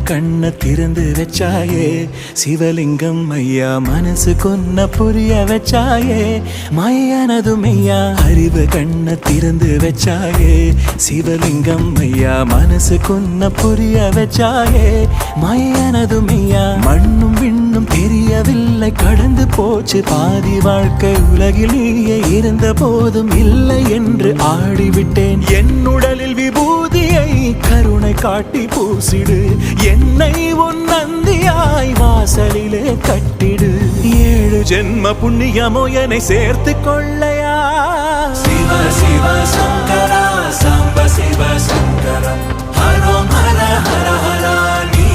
கண்ண திறந்து வச்சாயே சிவலிங்கம் ஐயா, மனசு கொன்ன புரிய வச்சாயே மையானது மெய்யா. அறிவு கண்ண திறந்து வச்சாயே சிவலிங்கம் ஐயா, மனசு கொன்ன புரிய வச்சாயே மையானது மெய்யா. மண்ணும் விண்ணும் தெரியவில்லை, கடந்து போச்சு பாதி வாழ்க்கை. உலகில் நீயே இருந்த போதும் இல்லை என்று ஆடிவிட்டேன். என் உடலில் விபூதியை கருணை காட்டி பூசிடு, என்னை உன் நந்தியாய் வாசலிலே கட்டிடு. 7 ஜென்ம புண்ணியமோ என்னை சேர்த்து கொள்ளையா. சிவ சிவ சங்கரா சாம்ப சிவ சங்கர ஹரோம் ஹர ஹர